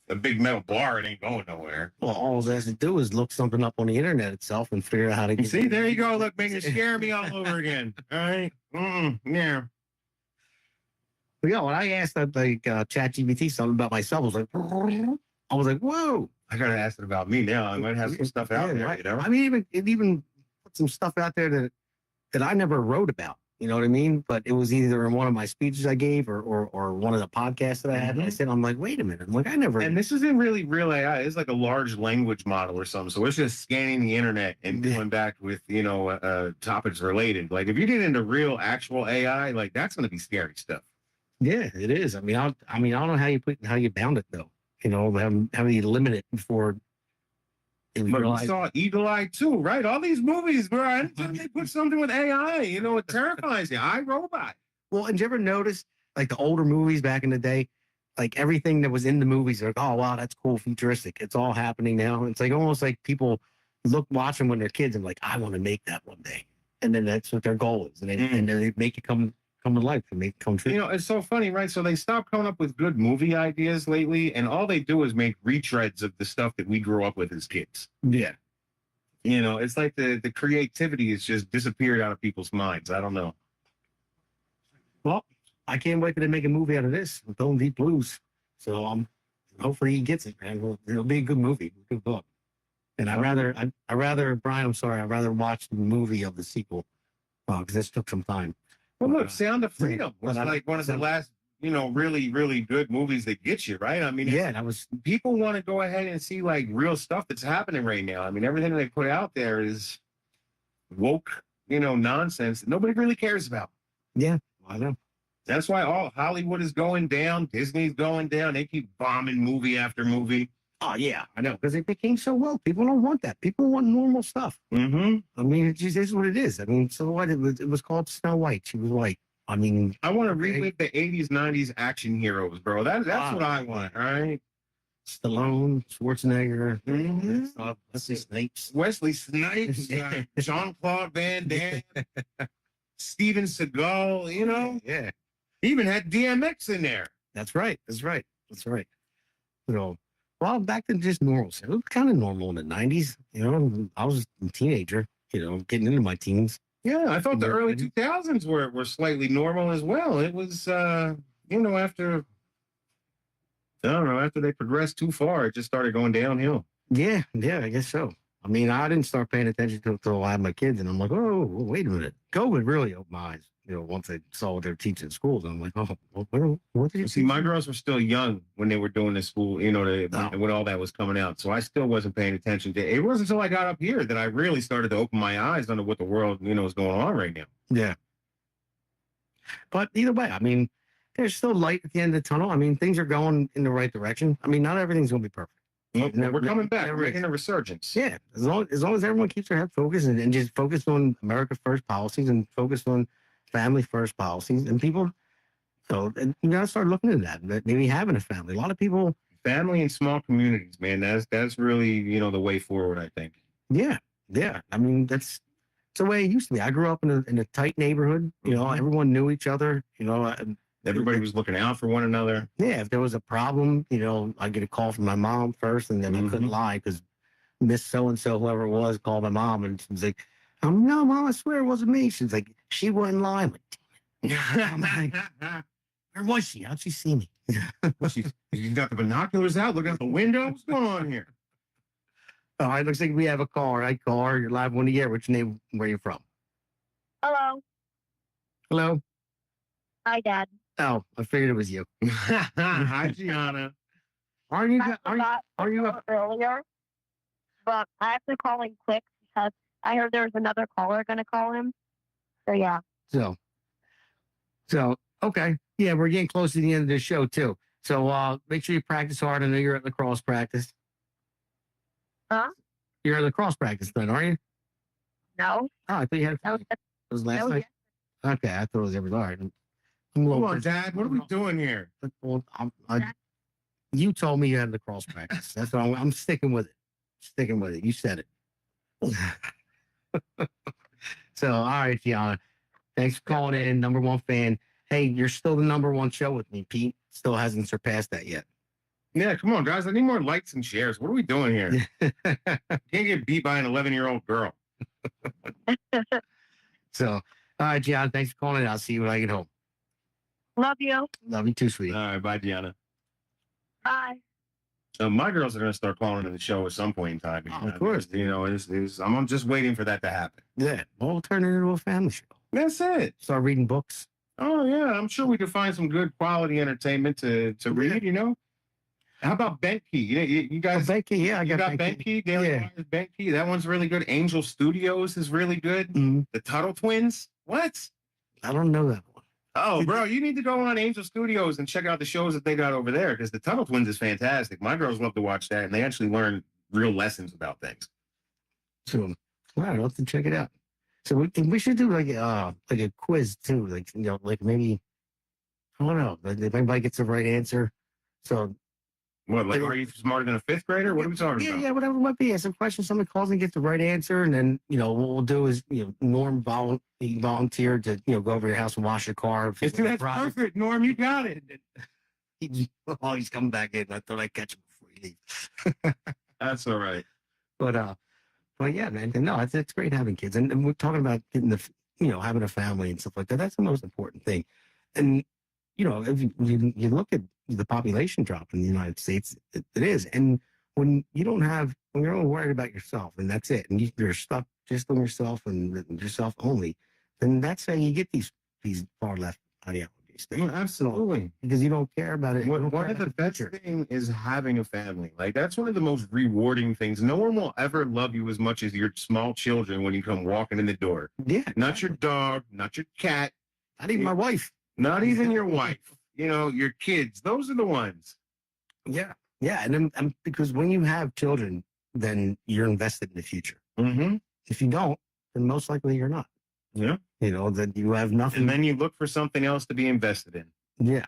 a big metal bar, it ain't going nowhere. Well, all it has to do is look something up on the internet itself and figure out how to get See, there you go. Look, making it scare me all over again. All right? Yeah. But yeah, when I asked that ChatGPT something about myself, I was like, whoa. I gotta ask it about me now. I might have some stuff out there, right. I mean, it even put some stuff out there that I never wrote about. You know what I mean? But it was either in one of my speeches I gave or one of the podcasts that I had. And I said, I'm like, wait a minute. I'm like, I never. And this isn't really real AI. It's like a large language model or something. So it's just scanning the internet and going back with, topics related. Like if you get into real actual AI, like that's going to be scary stuff. Yeah, it is. I mean, I don't know how you bound it though. How you limit it before. But we saw Eagle Eye too, right? All these movies, bro. Anytime they put something with AI, it terrifies you. iRobot. Well, and did you ever notice, like the older movies back in the day, like everything that was in the movies, are like, oh wow, that's cool, futuristic. It's all happening now. It's like almost like people watch them when they're kids and like, I want to make that one day, and then that's what their goal is, and then they make it come to life and make it come true. It's so funny, right? So they stopped coming up with good movie ideas lately, and all they do is make retreads of the stuff that we grew up with as kids. Yeah. It's like the creativity has just disappeared out of people's minds. I don't know. Well, I can't wait till they make a movie out of this with Bone Deep Blues. So hopefully he gets it, man. It'll be a good movie, a good book. And I'd rather, Brian, I'm sorry, I'd rather watch the movie of the sequel because this took some time. Well, look, Sound of Freedom was like one of the last, really, really good movies that get you, right? I mean, people want to go ahead and see like real stuff that's happening right now. I mean, everything they put out there is woke, nonsense that nobody really cares about. Yeah, I know. That's why all Hollywood is going down. Disney's going down. They keep bombing movie after movie. Oh, yeah, I know. Because it became so woke. People don't want that. People want normal stuff. I mean, it just is what it is. I mean, so what? It was called Snow White. She was white. I mean, I want to relive the 80s, 90s action heroes, bro. That's what I want, all right? Stallone, Schwarzenegger, Wesley Snipes, Jean-Claude Van Damme, Steven Seagal, Yeah. He even had DMX in there. That's right. Well, back to just normal. It was kind of normal in the 90s. I was a teenager, getting into my teens. Yeah, I thought the early 2000s were slightly normal as well. It was, after they progressed too far, it just started going downhill. Yeah, I guess so. I mean, I didn't start paying attention until I had my kids, and I'm like, oh, wait a minute. COVID really opened my eyes. Once they saw what they're teaching in schools, I'm like, oh, what did you see? My girls were still young when they were doing this school, when all that was coming out. So I still wasn't paying attention to it. It wasn't until I got up here that I really started to open my eyes onto what the world, is going on right now. Yeah. But either way, I mean, there's still light at the end of the tunnel. I mean, things are going in the right direction. I mean, not everything's going to be perfect. We're coming back. We're making a resurgence. Yeah, as long as everyone keeps their head focused and just focused on America First policies and focused on family first policies, and people, and you gotta start looking at that. Maybe having a family. A lot of people, family and small communities, man. That's really the way forward. I think. Yeah. I mean, it's the way it used to be. I grew up in a tight neighborhood. Everyone knew each other. Everybody was looking out for one another. Yeah, if there was a problem, I get a call from my mom first, and then I couldn't lie because Miss So and So, whoever it was, called my mom, and she was like, "No, Mom, I swear it wasn't me." She's like, "She wasn't lying." I'm like, where was she? How'd she see me? You got the binoculars out, looking out the window. What's going on here? All right, looks like we have a caller. Hi, caller. You're live on the air. What's your name? Where are you from? Hello. Hello. Hi, Dad. Oh, I figured it was you. Hi, Gianna. Are you up earlier? But I have to call in quick because I heard there was another caller going to call him. So yeah. So okay, yeah, we're getting close to the end of the show too. So make sure you practice hard. I know you're at lacrosse practice. Huh? You're at lacrosse practice then, aren't you? No. Oh, I thought you had. It was last night. Okay, I thought it was every night. Come on, Dad. What are we doing here? Well, you told me you had lacrosse practice. That's what I'm sticking with it. Sticking with it. You said it. So, all right, Gianna. Thanks for calling in. Number one fan. Hey, you're still the number one show with me. Pete still hasn't surpassed that yet. Yeah, come on, guys. I need more likes and shares. What are we doing here? Can't get beat by an 11-year-old girl. So, all right, Gianna. Thanks for calling in. I'll see you when I get home. Love you. Love you too, sweetie. All right, bye, Gianna. Bye. My girls are going to start calling into the show at some point in time. Of course. I'm just waiting for that to happen. Yeah, we'll turn it into a family show. That's it. Start reading books. Oh, yeah. I'm sure we could find some good quality entertainment to read, How about Bentkey? You guys... Bentkey, yeah. I got Bentkey. Daily Wires Bentkey. That one's really good. Angel Studios is really good. Mm-hmm. The Tuttle Twins. What? I don't know that one. Oh, bro, you need to go on Angel Studios and check out the shows that they got over there because the Tuttle Twins is fantastic. My girls love to watch that, and they actually learn real lessons about things. So, all right, I'll have to check it out. So we should do like a quiz too, like maybe I don't know, if anybody gets the right answer. So, what? Like, are you smarter than a fifth grader? What are we talking about? Yeah, whatever it might be. Some questions. Somebody calls and gets the right answer, and then what we'll do is Norm volunteered to go over your house and wash your car. That's perfect, Norm. You got it. He's coming back in. I thought I'd catch him before you leave. That's all right. But yeah, man. No, it's great having kids, and we're talking about getting having a family and stuff like that. That's the most important thing. And if you look at the population drop in the United States, it is. And when you're only worried about yourself, and that's it, and you're stuck just on yourself and yourself only, then that's how you get these far left ideologies. Absolutely, because you don't care about it. One of the best things is having a family. Like that's one of the most rewarding things. No one will ever love you as much as your small children when you come walking in the door. Yeah, not your dog, not your cat, not even my wife, not even your wife. Your kids. Those are the ones. Yeah, and because when you have children, then you're invested in the future. Mm-hmm. If you don't, then most likely you're not. Yeah. That you have nothing. And then you look for something else to be invested in. Yeah.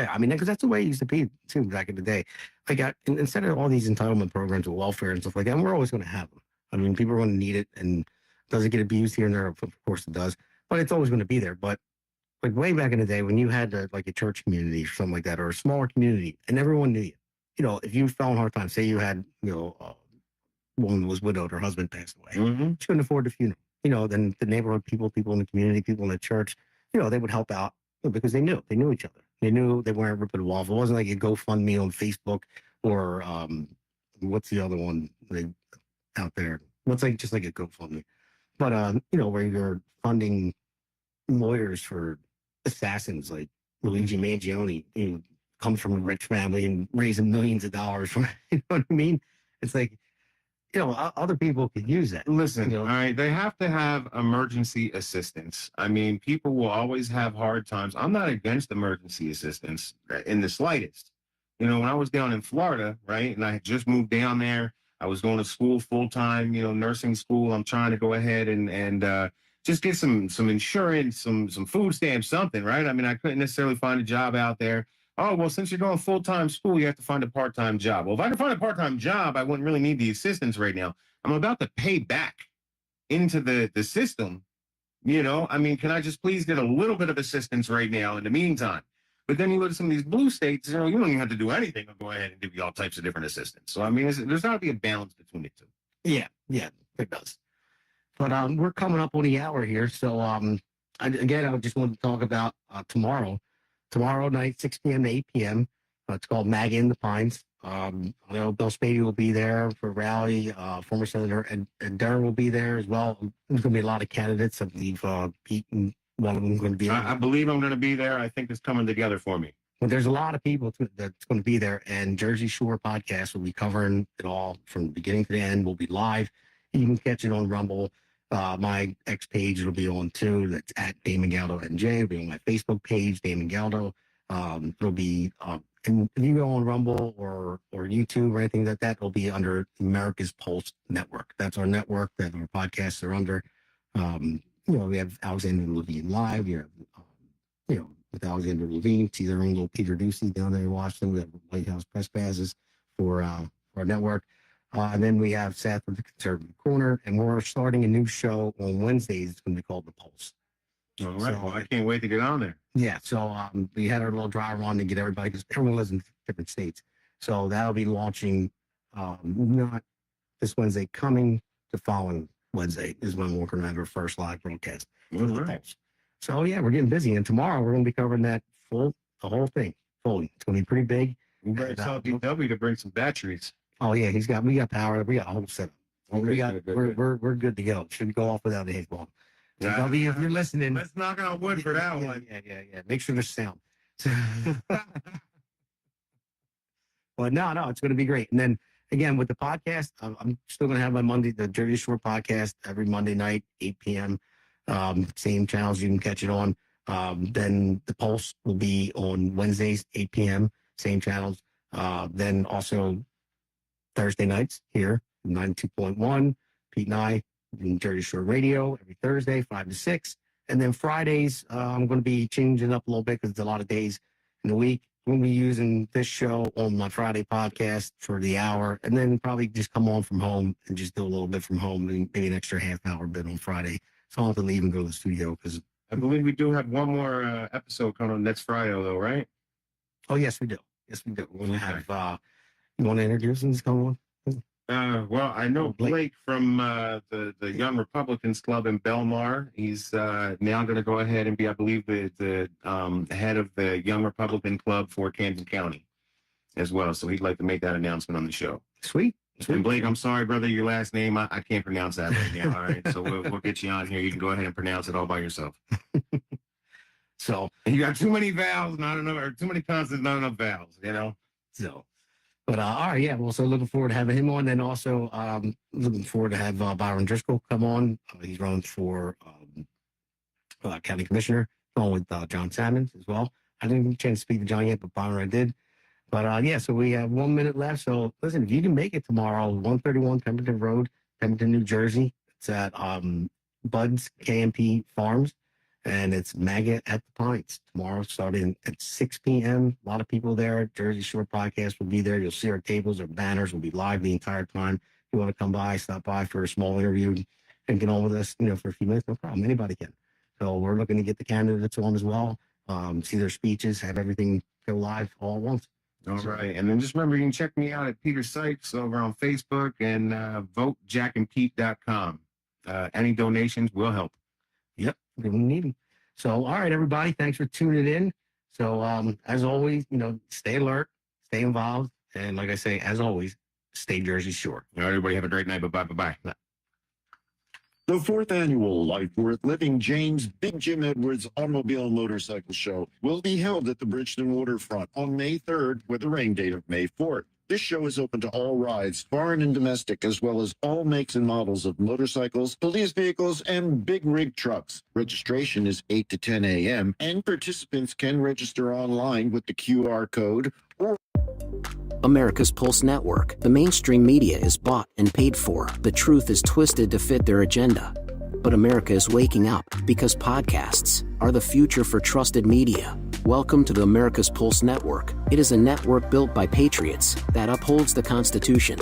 I mean, because that's the way it used to be too back in the day. Like, instead of all these entitlement programs with welfare and stuff like that, we're always going to have them. I mean, people are going to need it, and does it get abused here and there? Of course it does, but it's always going to be there. But like way back in the day when you had like a church community or something like that, or a smaller community, and everyone knew you. If you fell in hard times, say you had, a woman was widowed, her husband passed away, mm-hmm. She couldn't afford the funeral. Then the neighborhood people in the community, people in the church, they would help out because they knew each other. They knew they weren't ripping them off. It wasn't like a GoFundMe on Facebook or what's the other one out there? What's just like a GoFundMe, but where you're funding lawyers for assassins like Luigi Mangione, who comes from a rich family and raising millions of dollars. You know what I mean? It's like other people could use that. Listen, You know? all right, they have to have emergency assistance. I mean, people will always have hard times. I'm not against emergency assistance in the slightest. When I was down in Florida, right, and I had just moved down there, I was going to school full time, nursing school. I'm trying to go ahead and just get some insurance, some food stamps, something, right? I mean, I couldn't necessarily find a job out there. Oh, well, since you're going full time school, you have to find a part time job. Well, if I could find a part time job, I wouldn't really need the assistance right now. I'm about to pay back into the system. I mean, can I just please get a little bit of assistance right now in the meantime? But then you look at some of these blue states, you don't even have to do anything. I'll go ahead and give you all types of different assistance. So, I mean, there's got to be a balance between the two. Yeah, it does. But we're coming up on the hour here. So, I just want to talk about tomorrow night, 6 p.m. to 8 p.m. It's called MAGA in the Pines. I know Bill Spady will be there for a rally. Former Senator and Darren will be there as well. There's going to be a lot of candidates. I believe Pete and one of them going to be there. I believe I'm going to be there. I think it's coming together for me. But there's a lot of people that's going to be there, and Jersey Shore podcast will be covering it all from the beginning to the end. We'll be live. You can catch it on Rumble. My X page will be on too. That's at Damon Galdo NJ. It'll be on my Facebook page, Damon Galdo. It'll be and if you go on Rumble or YouTube or anything like that, it'll be under America's Pulse Network. That's our network that our podcasts are under. We have Alexander Levine Live. You have, with Alexander Levine, see their own little Peter Ducey down there in Washington. We have White House press passes for our network. And then we have Seth with the Conservative Corner, and we're starting a new show on Wednesdays. It's going to be called The Pulse. All right. Well, I can't wait to get on there. Yeah. So we had our little drive on to get everybody, because everyone lives in different states. So that'll be launching not this Wednesday coming, the following Wednesday is when we're going to have our first live broadcast. All right. So yeah, we're getting busy, and tomorrow we're going to be covering the whole thing fully. It's going to be pretty big. We better tell DW to bring some batteries. Oh yeah, we got power. We got a whole setup. We're good to go. Shouldn't go off without a hit ball. So W, if you're listening, let's knock on wood for that one. Yeah. Make sure there's sound. But no, it's going to be great. And then again with the podcast, I'm still going to have the Jersey Shore podcast every Monday night, 8 p.m. Same channels you can catch it on. Then the Pulse will be on Wednesdays, 8 p.m. Same channels. Then also Thursday nights here, 92.1, Pete and I in Jersey Shore Radio every Thursday, 5 to 6. And then Fridays, I'm going to be changing up a little bit because it's a lot of days in the week. I'm going to be using this show on my Friday podcast for the hour, and then probably just come on from home and just do a little bit from home, and maybe an extra half hour bit on Friday. So I'll have to leave and go to the studio because I believe we do have one more episode coming on next Friday, though, right? Oh, yes, we do. We're going to have, you want to introduce him? Come on. Well, I know Blake from the Young Republicans Club in Belmar. He's now going to go ahead and be, I believe, the head of the Young Republican Club for Camden County as well. So he'd like to make that announcement on the show. Sweet. And Blake, I'm sorry, brother, your last name, I can't pronounce that right now. All right, so we'll get you on here. You can go ahead and pronounce it all by yourself. So and you got too many vowels, not enough, or too many consonants, not enough vowels. So. But all right, yeah. Well, so looking forward to having him on. Then also looking forward to have Byron Driscoll come on. He's running for county commissioner, along with John Salmons as well. I didn't get a chance to speak to John yet, but Byron I did. But yeah, so we have 1 minute left. So listen, if you can make it tomorrow, 131 Pemberton Road, Pemberton, New Jersey. It's at Bud's KMP Farms. And it's MAGA at the Pines tomorrow, starting at 6 p.m. A lot of people there. Jersey Shore Podcast will be there. You'll see our tables, our banners will be live the entire time. If you want to come by, stop by for a small interview and get on with us, for a few minutes, no problem. Anybody can. So we're looking to get the candidates on as well, see their speeches, have everything go live all at once. All right. And then just remember, you can check me out at Peter Sykes over on Facebook and votejackandpete.com. Any donations will help. Yep, we need them. So, all right, everybody, thanks for tuning in. So, as always, stay alert, stay involved, and like I say, as always, stay Jersey Shore. All right, everybody, have a great night. Bye-bye. The 4th annual Life Worth Living James Big Jim Edwards Automobile and Motorcycle Show will be held at the Bridgeton Waterfront on May 3rd with a rain date of May 4th. This show is open to all rides, foreign and domestic, as well as all makes and models of motorcycles, police vehicles, and big rig trucks. Registration is 8 to 10 a.m., and participants can register online with the QR code or America's Pulse Network. The mainstream media is bought and paid for. The truth is twisted to fit their agenda. But America is waking up because podcasts are the future for trusted media. Welcome to the America's Pulse Network. It is a network built by patriots that upholds the Constitution.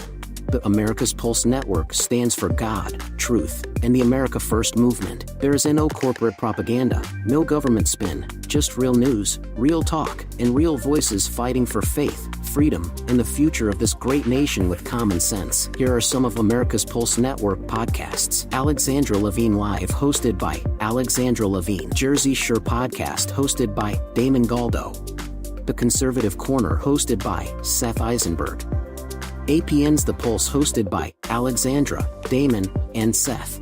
The America's Pulse Network stands for God, truth, and the America First movement. There is no corporate propaganda, no government spin, just real news, real talk, and real voices fighting for faith, freedom, and the future of this great nation with common sense. Here are some of America's Pulse Network podcasts. Alexandra Levine Live, hosted by Alexandra Levine. Jersey Shore Podcast, hosted by Damon Galdo. The Conservative Corner, hosted by Seth Eisenberg. APN's The Pulse, hosted by Alexandra, Damon, and Seth.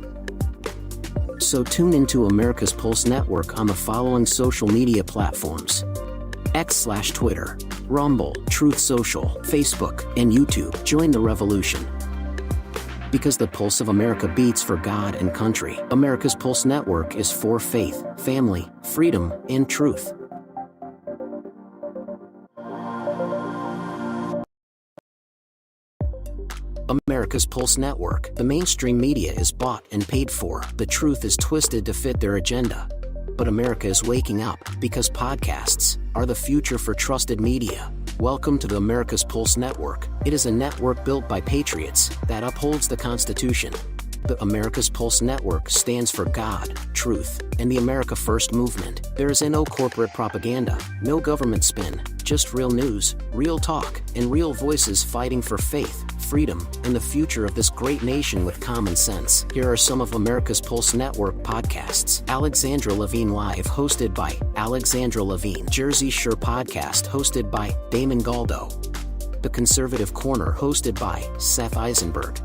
So tune into America's Pulse Network on the following social media platforms: X/Twitter, Rumble, Truth Social, Facebook, and YouTube. Join the revolution. Because the pulse of America beats for God and country. America's Pulse Network is for faith, family, freedom, and truth. America's Pulse Network. The mainstream media is bought and paid for. The truth is twisted to fit their agenda. But America is waking up because podcasts are the future for trusted media. Welcome to the America's Pulse Network. It is a network built by patriots that upholds the Constitution. The America's Pulse Network stands for God, truth, and the America First movement. There is no corporate propaganda, no government spin, just real news, real talk, and real voices fighting for faith, freedom, and the future of this great nation with common sense. Here are some of America's Pulse Network podcasts. Alexandra Levine Live, hosted by Alexandra Levine. Jersey Shore Podcast, hosted by Damon Galdo. The Conservative Corner, hosted by Seth Eisenberg.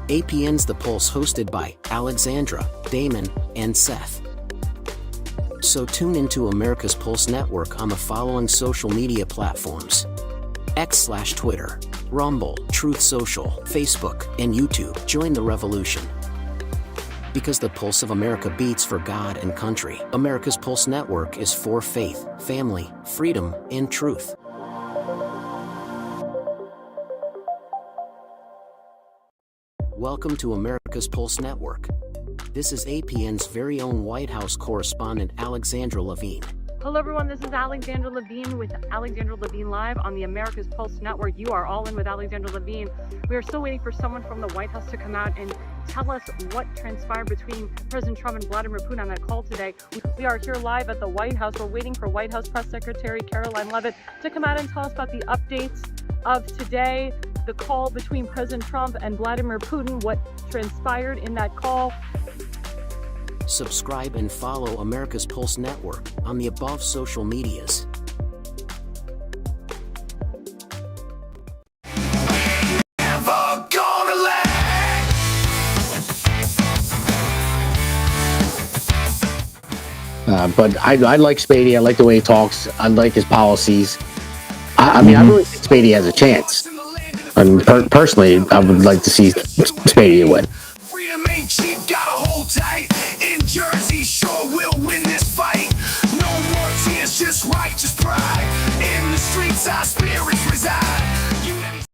APN's The Pulse, hosted by Alexandra, Damon, and Seth. So tune into America's Pulse Network on the following social media platforms: X/Twitter, Rumble, Truth Social, Facebook, and YouTube. Join the revolution. Because the pulse of America beats for God and country. America's Pulse Network is for faith, family, freedom, and truth. Welcome to America's Pulse Network. This is APN's very own White House correspondent, Alexandra Levine. Hello everyone, this is Alexandra Levine with Alexandra Levine Live on the America's Pulse Network. You are all in with Alexandra Levine. We are still waiting for someone from the White House to come out and tell us what transpired between President Trump and Vladimir Putin on that call today. We are here live at the White House. We're waiting for White House Press Secretary Caroline Leavitt to come out and tell us about the updates of today, the call between President Trump and Vladimir Putin, what transpired in that call. Subscribe and follow America's Pulse Network on the above social medias. Never gonna let. But I like Spady. I like the way he talks. I like his policies. I mean, I really think Spady has a chance. And personally, I would like to see Spady win. Freedom ain't cheap, gotta hold tight. In Jersey Shore, we'll win this fight. No more tears, just righteous pride. In the streets, our spirits reside.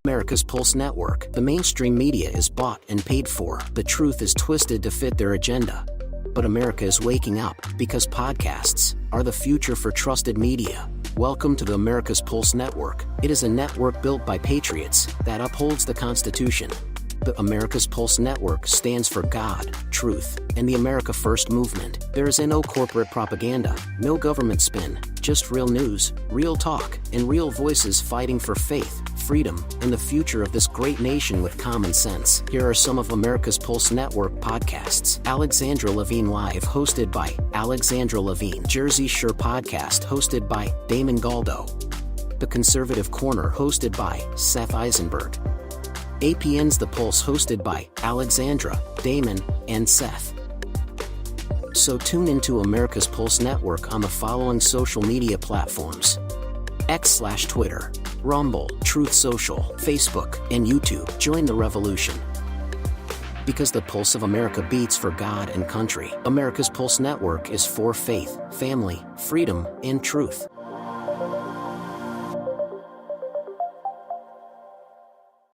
America's Pulse Network. The mainstream media is bought and paid for. The truth is twisted to fit their agenda. But America is waking up because podcasts are the future for trusted media. Welcome to the America's Pulse Network. It is a network built by patriots that upholds the Constitution. The America's Pulse Network stands for God, truth, and the America First movement. There is no corporate propaganda, no government spin, just real news, real talk, and real voices fighting for faith, freedom, and the future of this great nation with common sense. Here are some of America's Pulse Network podcasts. Alexandra Levine Live, hosted by Alexandra Levine. Jersey Shore Podcast, hosted by Damon Galdo. The Conservative Corner, hosted by Seth Eisenberg. APN's The Pulse, hosted by Alexandra, Damon, and Seth. So tune into America's Pulse Network on the following social media platforms: X/Twitter, Rumble, Truth Social, Facebook, and YouTube. Join the revolution. Because the pulse of America beats for God and country. America's Pulse Network is for faith, family, freedom, and truth.